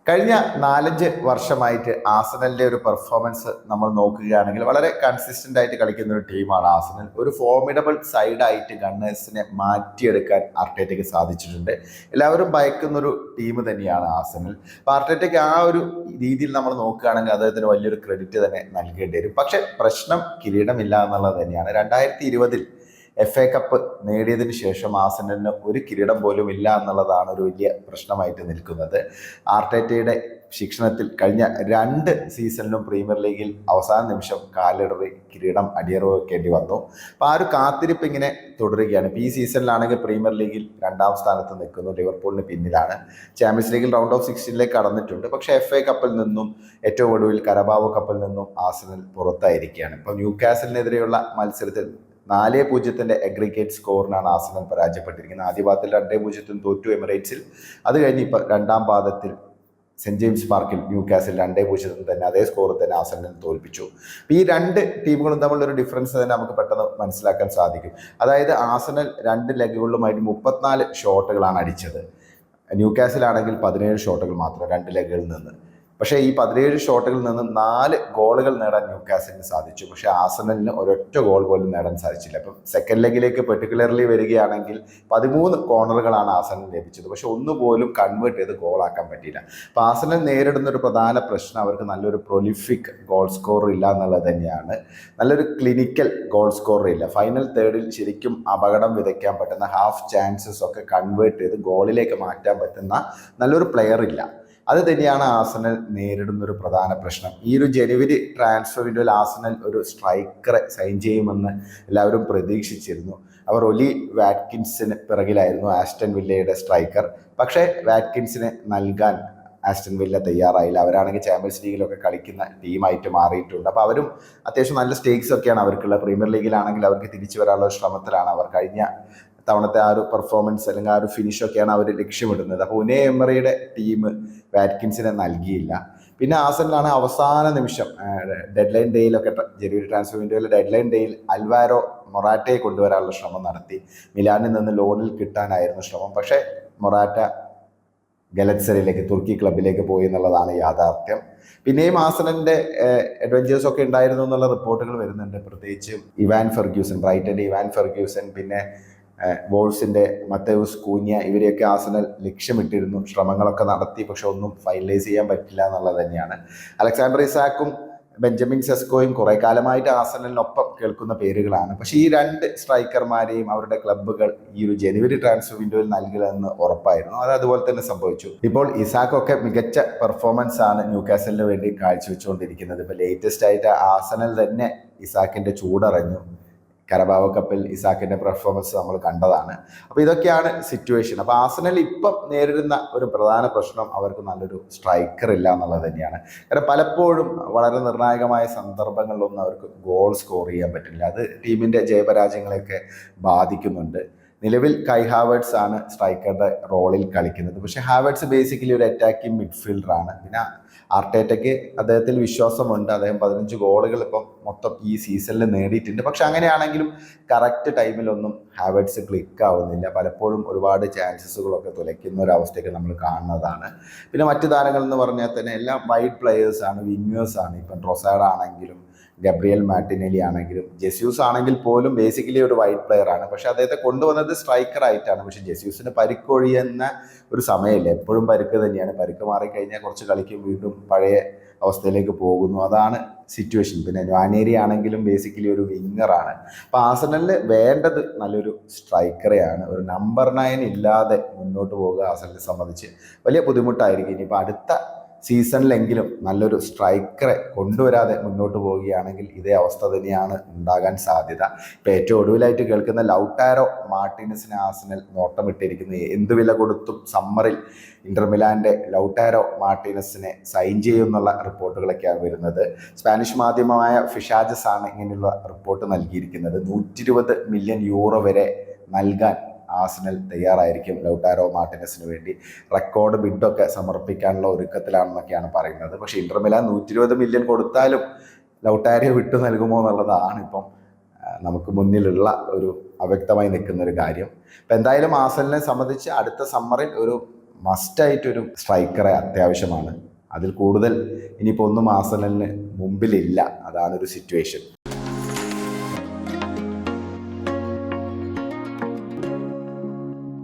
കഴിഞ്ഞ 4-5 വർഷമായിട്ട് ആസനലിന്റെ ഒരു പെർഫോമൻസ് നമ്മൾ നോക്കുകയാണെങ്കിൽ വളരെ കൺസിസ്റ്റന്റ് ആയിട്ട് കളിക്കുന്ന ഒരു ടീമാണ് ആസനൽ. ഒരു ഫോർമിഡബിൾ സൈഡായിട്ട് ഗണ്ണേഴ്സിനെ മാറ്റിയെടുക്കാൻ ആർട്ടേറ്റയ്ക്ക് സാധിച്ചിട്ടുണ്ട്. എല്ലാവരും ഭയക്കുന്ന ഒരു ടീം തന്നെയാണ് ആസനൽ. അപ്പോൾ ആർട്ടേറ്റയ്ക്ക് ആ ഒരു രീതിയിൽ നമ്മൾ നോക്കുകയാണെങ്കിൽ അദ്ദേഹത്തിന് വലിയൊരു ക്രെഡിറ്റ് തന്നെ നൽകേണ്ടി വരും. പക്ഷെ പ്രശ്നം കിരീടമില്ല എന്നുള്ളത് തന്നെയാണ്. 2020 FA കപ്പ് നേടിയതിനു ശേഷം ആസനലിന് ഒരു കിരീടം പോലും ഇല്ല എന്നുള്ളതാണ് ഒരു വലിയ പ്രശ്നമായിട്ട് നിൽക്കുന്നത്. ആർട്ടേറ്റയുടെ ശിക്ഷണത്തിൽ കഴിഞ്ഞ 2 സീസണിലും പ്രീമിയർ ലീഗിൽ അവസാന നിമിഷം കാലിടറി കിരീടം അടിയറവ് വെക്കേണ്ടി വന്നു. അപ്പോൾ ആ ഒരു കാത്തിരിപ്പ് ഇങ്ങനെ തുടരുകയാണ്. ഇപ്പോൾ ഈ സീസണിലാണെങ്കിൽ പ്രീമിയർ ലീഗിൽ 2ാം സ്ഥാനത്ത് നിൽക്കുന്നു, ലിവർപൂളിന് പിന്നിലാണ്. ചാമ്പ്യൻസ് ലീഗിൽ റൗണ്ട് ഓഫ് 16 കടന്നിട്ടുണ്ട്. പക്ഷേ FA കപ്പിൽ നിന്നും ഏറ്റവും ഒടുവിൽ കരബാവോ കപ്പിൽ നിന്നും ആസനൽ പുറത്തായിരിക്കുകയാണ്. ഇപ്പോൾ ന്യൂകാസലിനെതിരെയുള്ള മത്സരത്തിൽ 4-0 അഗ്രിഗേറ്റ് സ്കോറിനാണ് ആസനൽ പരാജയപ്പെട്ടിരിക്കുന്നത്. ആദ്യ പാദത്തിൽ 2-0 തോറ്റു എമിറേറ്റ്സിൽ. അത് കഴിഞ്ഞ് ഇപ്പോൾ 2ാം പാദത്തിൽ സെന്റ് ജെയിംസ് പാർക്കിൽ ന്യൂകാസിൽ 2-0 തന്നെ അതേ സ്കോർ തന്നെ ആസനലിനെ തോൽപ്പിച്ചു. ഈ 2 ടീമുകളും തമ്മിലൊരു ഡിഫറൻസ് തന്നെ നമുക്ക് പെട്ടെന്ന് മനസ്സിലാക്കാൻ സാധിക്കും. അതായത് ആസനൽ 2 ലെഗുകളിലുമായിട്ട് 34 ഷോട്ടുകളാണ് അടിച്ചത്. ന്യൂകാസിലാണെങ്കിൽ 17 ഷോട്ടുകൾ മാത്രം 2 ലെഗുകളിൽ നിന്ന്. പക്ഷേ ഈ 17 ഷോട്ടുകളിൽ നിന്ന് 4 ഗോളുകൾ നേടാൻ ന്യൂകാസലിന് സാധിച്ചു. പക്ഷേ ആസനലിന് ഒരൊറ്റ ഗോൾ പോലും നേടാൻ സാധിച്ചില്ല. അപ്പം സെക്കൻഡ് ലെഗിലേക്ക് പെർട്ടിക്കുലർലി വരികയാണെങ്കിൽ 13 കോർണറുകളാണ് ആസനലിന് ലഭിച്ചത്. പക്ഷെ ഒന്നുപോലും കൺവേർട്ട് ചെയ്ത് ഗോളാക്കാൻ പറ്റിയില്ല. അപ്പോൾ ആസനൽ നേരിടുന്ന ഒരു പ്രധാന പ്രശ്നം അവർക്ക് നല്ലൊരു പ്രൊലിഫിക് ഗോൾ സ്കോറർ ഇല്ല എന്നുള്ളത് തന്നെയാണ്. നല്ലൊരു ക്ലിനിക്കൽ ഗോൾ സ്കോറർ ഇല്ല. ഫൈനൽ തേർഡിൽ ശരിക്കും അപകടം വിതയ്ക്കാൻ പറ്റുന്ന ഹാഫ് ചാൻസസ് ഒക്കെ കൺവേർട്ട് ചെയ്ത് ഗോളിലേക്ക് മാറ്റാൻ പറ്റുന്ന നല്ലൊരു പ്ലെയർ ഇല്ല. അത് തന്നെയാണ് ആസനൽ നേരിടുന്ന ഒരു പ്രധാന പ്രശ്നം. ഈ ഒരു ജനുവരി ട്രാൻസ്ഫർ വിൻഡോയിൽ ആസനൽ ഒരു സ്ട്രൈക്കറെ സൈൻ ചെയ്യുമെന്ന് എല്ലാവരും പ്രതീക്ഷിച്ചിരുന്നു. അവർ ഒലി വാറ്റ്കിൻസിന് പിറകിലായിരുന്നു ആസ്റ്റൺ വില്ലയുടെ സ്ട്രൈക്കർ. പക്ഷേ വാറ്റ്കിൻസിന് നൽകാൻ ആസ്റ്റൺ വില്ല തയ്യാറായില്ല. അവരാണെങ്കിൽ ചാമ്പ്യൻസ് ലീഗിലൊക്കെ കളിക്കുന്ന ടീമായിട്ട് മാറിയിട്ടുണ്ട്. അപ്പോൾ അവരും അത്യാവശ്യം നല്ല സ്റ്റേക്സ് ഒക്കെയാണ് അവർക്കുള്ള. പ്രീമിയർ ലീഗിലാണെങ്കിൽ അവർക്ക് തിരിച്ചു വരാനുള്ള ശ്രമത്തിലാണ്. അവർ കഴിഞ്ഞ തവണത്തെ ആ ഒരു പെർഫോമൻസ് അല്ലെങ്കിൽ ആ ഒരു ഫിനിഷൊക്കെയാണ് അവർ ലക്ഷ്യമിടുന്നത്. അപ്പോൾ ഉനൈ എമറിയുടെ ടീം വാറ്റ്കിൻസിനെ നൽകിയില്ല. പിന്നെ ആസനലാണ് അവസാന നിമിഷം ഡെഡ് ലൈൻ ഡേയിലൊക്കെ ജനുവരി ട്രാൻസ്ഫർ വിൻഡോയിലെ ഡെഡ് ലൈൻ ഡേയിൽ അൽവാരോ മൊറാറ്റയെ കൊണ്ടുവരാനുള്ള ശ്രമം നടത്തി. മിലാനിൽ നിന്ന് ലോണിൽ കിട്ടാനായിരുന്നു ശ്രമം. പക്ഷേ മൊറാറ്റ ഗലറ്റ്സറിയിലേക്ക് തുർക്കി ക്ലബിലേക്ക് പോയി എന്നുള്ളതാണ് യാഥാർത്ഥ്യം. പിന്നെയും ആസനലിന്റെ അഡ്വഞ്ചേഴ്സ് ഒക്കെ ഉണ്ടായിരുന്നു എന്നുള്ള റിപ്പോർട്ടുകൾ വരുന്നുണ്ട്. പ്രത്യേകിച്ച് ഇവാൻ ഫെർഗ്യൂസൺ, ബ്രൈറ്റന്റെ ഇവാൻ ഫെർഗ്യൂസൺ, പിന്നെ വോൾസിന്റെ മത്തേവൂസ് കൂഞ്ഞ, ഇവരെയൊക്കെ ആസനൽ ലക്ഷ്യമിട്ടിരുന്നു. ശ്രമങ്ങളൊക്കെ നടത്തി. പക്ഷെ ഒന്നും ഫൈനലൈസ് ചെയ്യാൻ പറ്റില്ല എന്നുള്ളത് തന്നെയാണ്. അലക്സാണ്ടർ ഇസാക്കും ബെഞ്ചമിൻ സെസ്കോയും കുറെ കാലമായിട്ട് ആസനലിനൊപ്പം കേൾക്കുന്ന പേരുകളാണ്. പക്ഷേ ഈ 2 സ്ട്രൈക്കർമാരെയും അവരുടെ ക്ലബ്ബുകൾ ഈ ഒരു ജനുവരി ട്രാൻസ്ഫർ വിൻഡോയിൽ നൽകില്ലെന്ന് ഉറപ്പായിരുന്നു. അത് അതുപോലെ തന്നെ സംഭവിച്ചു. ഇപ്പോൾ ഇസാക്കൊക്കെ മികച്ച പെർഫോമൻസ് ആണ് ന്യൂകാസലിന് വേണ്ടി കാഴ്ചവെച്ചുകൊണ്ടിരിക്കുന്നത്. ഇപ്പോൾ ലേറ്റസ്റ്റ് ആയിട്ട് ആസനൽ തന്നെ ഇസാക്കിന്റെ ചൂടറിഞ്ഞു. കരബാവോ കപ്പിൽ ഇസാക്കിന്റെ പെർഫോമൻസ് നമ്മൾ കണ്ടതാണ്. അപ്പോൾ ഇതൊക്കെയാണ് സിറ്റുവേഷൻ. അപ്പോൾ ആസനൽ ഇപ്പം നേരിടുന്ന ഒരു പ്രധാന പ്രശ്നം അവർക്ക് നല്ലൊരു സ്ട്രൈക്കർ ഇല്ല എന്നുള്ളത് തന്നെയാണ്. കാരണം പലപ്പോഴും വളരെ നിർണായകമായ സന്ദർഭങ്ങളിലൊന്നും അവർക്ക് ഗോൾ സ്കോർ ചെയ്യാൻ പറ്റില്ല. അത് ടീമിന്റെ ജയപരാജയങ്ങളെയൊക്കെ ബാധിക്കുന്നുണ്ട്. നിലവിൽ കൈ ഹാവേർട്സ് ആണ് സ്ട്രൈക്കറുടെ റോളിൽ കളിക്കുന്നത്. പക്ഷേ ഹാവേർട്സ് ബേസിക്കലി ഒരു അറ്റാക്കിംഗ് മിഡ്ഫീൽഡറാണ്. പിന്നെ ആർട്ടേറ്റയ്ക്ക് അദ്ദേഹത്തിൽ വിശ്വാസമുണ്ട്. അദ്ദേഹം 15 ഗോളുകൾ ഇപ്പം മൊത്തം ഈ സീസണിൽ നേടിയിട്ടുണ്ട്. പക്ഷെ അങ്ങനെയാണെങ്കിലും കറക്റ്റ് ടൈമിലൊന്നും ഹാവേർട്സ് ക്ലിക്ക് ആവുന്നില്ല. പലപ്പോഴും ഒരുപാട് ചാൻസസുകളൊക്കെ തുലയ്ക്കുന്ന ഒരു അവസ്ഥയൊക്കെ നമ്മൾ കാണുന്നതാണ്. പിന്നെ മറ്റു താരങ്ങൾ എന്ന് പറഞ്ഞാൽ തന്നെ എല്ലാം വൈഡ് പ്ലെയേഴ്സാണ്, വിങ്ങേഴ്സാണ്. ഇപ്പം ട്രൊസാർഡ് ആണെങ്കിലും ഗബ്രിയൽ മാർട്ടിനെലി ആണെങ്കിലും ജെസ്യൂസ് ആണെങ്കിൽ പോലും ബേസിക്കലി ഒരു വൈഡ് പ്ലെയർ ആണ്. പക്ഷെ അദ്ദേഹത്തെ കൊണ്ടുവന്നത് സ്ട്രൈക്കർ ആയിട്ടാണ്. പക്ഷെ ജെസ്യൂസിന് പരിക്കൊഴിയുന്ന ഒരു സമയമില്ല. എപ്പോഴും പരിക്ക് തന്നെയാണ്. പരിക്ക് മാറിക്കഴിഞ്ഞാൽ കുറച്ച് കളിക്കും, വീണ്ടും പഴയ അവസ്ഥയിലേക്ക് പോകുന്നു. അതാണ് സിറ്റുവേഷൻ. പിന്നെ ന്വാനേരി ആണെങ്കിലും ബേസിക്കലി ഒരു വിങ്ങറാണ്. അപ്പോൾ ആസനലിന് വേണ്ടത് നല്ലൊരു സ്ട്രൈക്കറെയാണ്. ഒരു നമ്പർ 9 ഇല്ലാതെ മുന്നോട്ട് പോകുക ആസനലിനെ സംബന്ധിച്ച് വലിയ ബുദ്ധിമുട്ടായിരിക്കും. ഇനിയിപ്പോൾ അടുത്ത സീസണിലെങ്കിലും നല്ലൊരു സ്ട്രൈക്കറെ കൊണ്ടുവരാതെ മുന്നോട്ട് പോവുകയാണെങ്കിൽ ഇതേ അവസ്ഥ തന്നെയാണ് ഉണ്ടാകാൻ സാധ്യത. ഇപ്പോൾ ഏറ്റവും ഒടുവിലായിട്ട് കേൾക്കുന്ന ലൗട്ടാരോ മാർട്ടിനസിനെ ആസനൽ നോട്ടമിട്ടിരിക്കുന്നത്. എന്ത് വില കൊടുത്തും സമ്മറിൽ ഇന്റർ മിലാന്റെ ലൗട്ടാരോ മാർട്ടിനസിനെ സൈൻ ചെയ്യുമെന്നുള്ള റിപ്പോർട്ടുകളൊക്കെയാണ് വരുന്നത്. സ്പാനിഷ് മാധ്യമമായ ഫിഷാജസ് ആണ് ഇങ്ങനെയുള്ള റിപ്പോർട്ട് നൽകിയിരിക്കുന്നത്. 120 മില്യൺ യൂറോ വരെ നൽകാൻ ആസനൽ തയ്യാറായിരിക്കും ലൗട്ടാരോ മാർട്ടിനസിന് വേണ്ടി. റെക്കോർഡ് ബിഡൊക്കെ സമർപ്പിക്കാനുള്ള ഒരുക്കത്തിലാണെന്നൊക്കെയാണ് പറയുന്നത്. പക്ഷേ ഇന്റർ മിലാൻ 120 മില്യൺ കൊടുത്താലും ലൗട്ടാരോ വിട്ടു നൽകുമോ എന്നുള്ളതാണ് ഇപ്പം നമുക്ക് മുന്നിലുള്ള ഒരു അവ്യക്തമായി നിൽക്കുന്ന ഒരു കാര്യം. അപ്പം എന്തായാലും ആസനലിനെ സംബന്ധിച്ച് അടുത്ത സമ്മറിൽ ഒരു മസ്റ്റായിട്ടൊരു സ്ട്രൈക്കറെ അത്യാവശ്യമാണ്. അതിൽ കൂടുതൽ ഇനിയിപ്പോൾ ഒന്നും ആർസണലിന് മുമ്പിലില്ല. അതാണ് ഒരു സിറ്റുവേഷൻ.